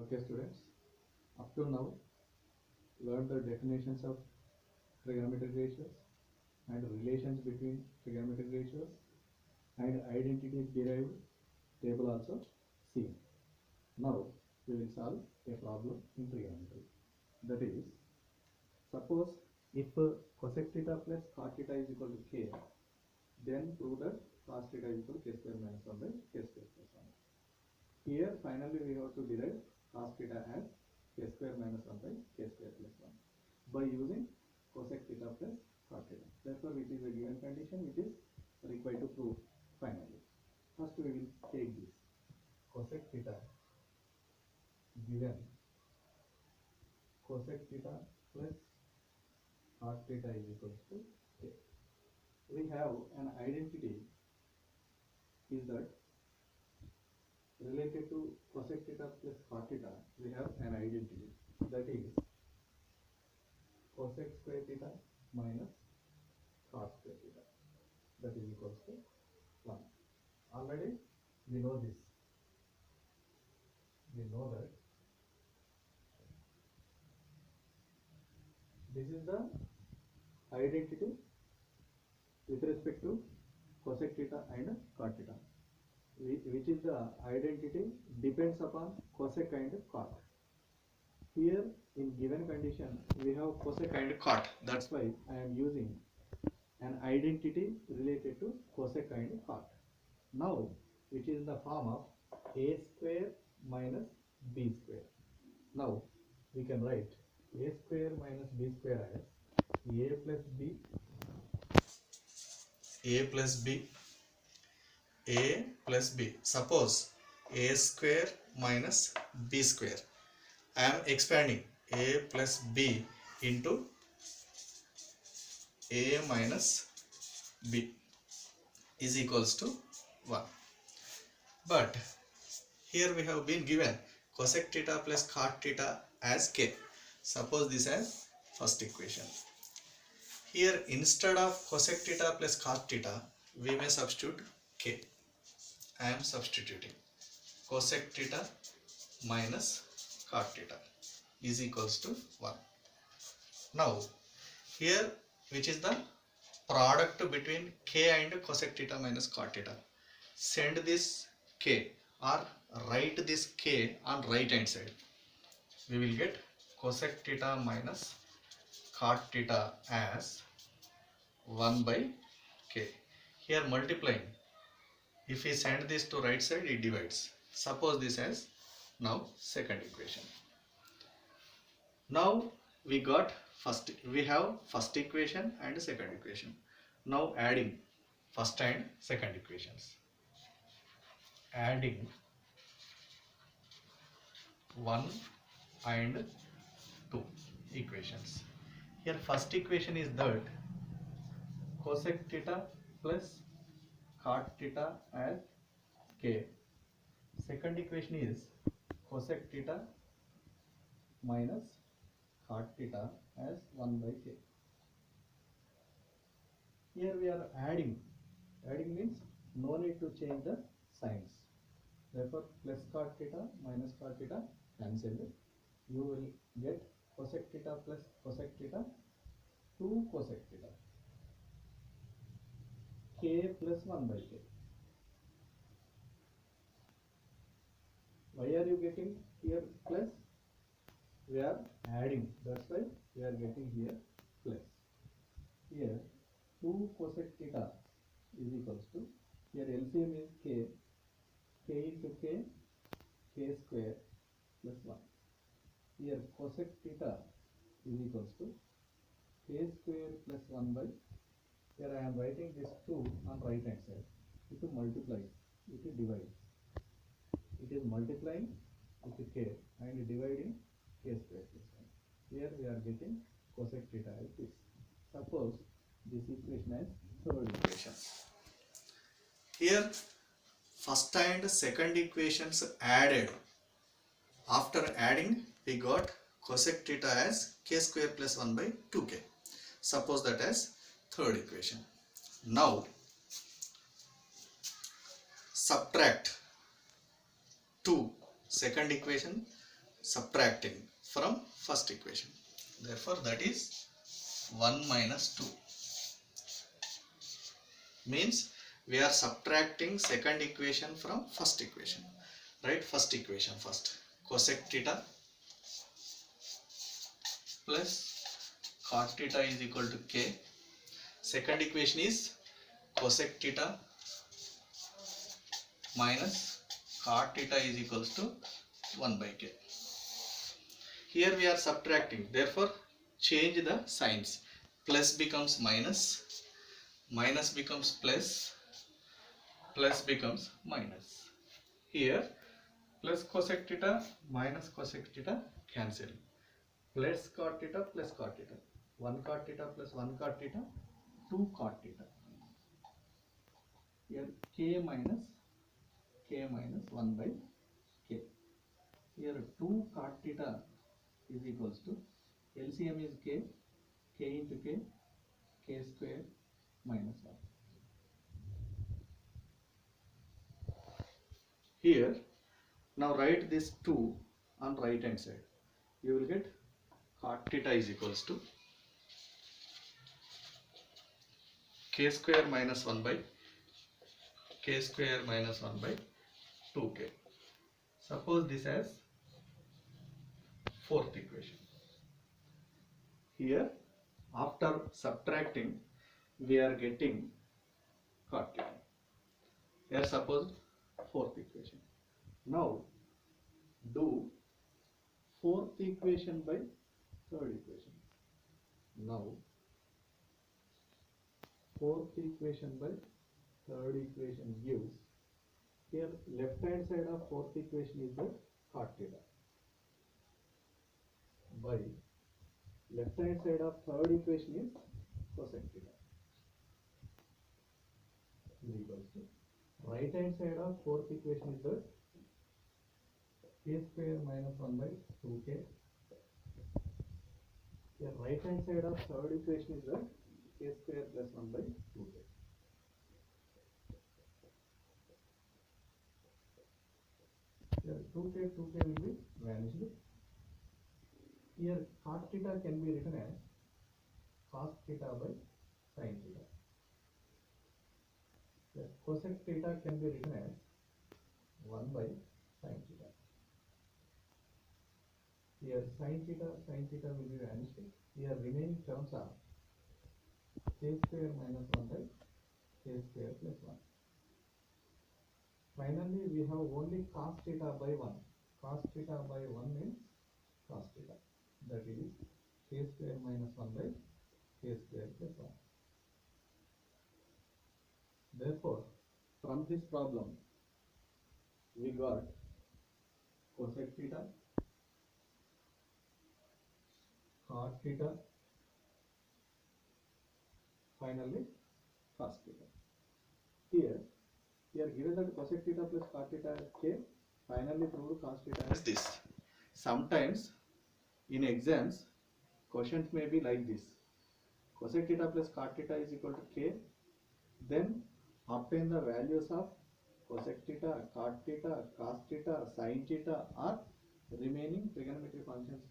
Okay, students, up to now, learn the definitions of trigonometric ratios and relations between trigonometric ratios and identities derived table also seen. Now, we will solve a problem in trigonometry. That is, suppose if cosec theta plus cot theta is equal to k, then prove that cos theta is equal to k square minus 1 by k square plus 1. Here, finally, we have to derive cos theta as k square minus 1 by k square plus 1 by using cosec theta plus cot theta. Therefore, it is a given condition which is required to prove finally. First, we will take this cosec theta given cosec theta plus cot theta is equal to k. We have an identity is that related to cosec theta plus cot theta, we have an identity that is cosec square theta minus cos square theta, that is equals to 1. Already we know this. We know that this is the identity with respect to cosec theta and cot theta, which is the identity depends upon cosec and cot. Here in given condition we have cosec and cot, that's why I am using an identity related to cosec and cot. Now, which is in the form of a square minus b square. Now, we can write a square minus b square as a plus b, a plus b, a plus b. Suppose a square minus b square. I am expanding a plus b into a minus b is equals to 1. But here we have been given cosec theta plus cot theta as k. Suppose this as first equation. Here instead of cosec theta plus cot theta, we may substitute k. I am substituting cosec theta minus cot theta is equals to 1. Now here, which is the product between k and cosec theta minus cot theta, send this k or write this k on right hand side. We will get cosec theta minus cot theta as 1 by k. Here multiplying, if we send this to right side, it divides. Suppose this as now second equation. Now we have first equation and second equation. Now adding first and second equations. Adding 1 and 2 equations. Here first equation is that cosec theta plus cot theta as k. Second equation is cosec theta minus cot theta as 1 by k. Here we are adding. Adding means no need to change the signs. Therefore, plus cot theta minus cot theta cancelled. You will get cosec theta plus cosec theta 2 cosec theta k plus 1 by k. Why are you getting here plus? We are adding, that's why we are getting here plus. Here 2 cosec theta is equals to, here LCM is k into k square plus 1. Here cosec theta is equals to k square plus 1 by, here I am writing this 2 on right hand side. It multiplies, it divides. It is multiplying with k and dividing k square plus 1. Here we are getting cosec theta as this. Suppose this equation as third equation. Here first and second equations added. After adding, we got cosec theta as k square plus 1 by 2k. Suppose that as third equation. Now subtract 2 second equation, subtracting from first equation. Therefore that is 1 minus 2. Means we are subtracting second equation from first equation. Right, first equation first. Cosec theta plus cot theta is equal to k. Second equation is cosec theta minus cot theta is equals to 1 by k. Here we are subtracting, therefore change the signs. Plus becomes minus, minus becomes plus, plus becomes minus. Here plus cosec theta minus cosec theta cancel. Plus cot theta plus cot theta. 1 cot theta plus 1 cot theta, 2 cot theta. Here k minus 1 by k. Here 2 cot theta is equals to LCM is k into k square minus 1. Here now write this 2 on right hand side. You will get cot theta is equals to k square minus 1 by k square minus 1 by 2k. Suppose this as fourth equation. Here after subtracting we are getting cot theta. Here suppose fourth equation. Now do fourth equation by third equation. Now fourth equation by third equation gives, here left hand side of fourth equation is the cot theta by left hand side of third equation is cosec theta is equals to right hand side of fourth equation is the k square minus 1 by 2k. Here right hand side of third equation is the k square plus 1 by 2k. Here 2k will be vanished. Here cot theta can be written as cos theta by sin theta. Here cosec theta can be written as 1 by sin theta. Here sin theta will be vanished. Here remaining terms are k square minus 1 by k square plus 1. Finally we have only cos theta by 1. Cos theta by 1 means cos theta. That is k square minus 1 by k square plus 1. Therefore, from this problem, we got cosec theta, cot theta, finally cos theta. Here given that cosec theta plus cot theta is k, finally proved cos theta is this. Sometimes in exams, questions may be like this: cosec theta plus cot theta is equal to k. Then obtain the values of cosec theta, cot theta, cos theta, sin theta, or remaining trigonometric functions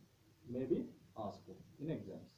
may be asked in exams.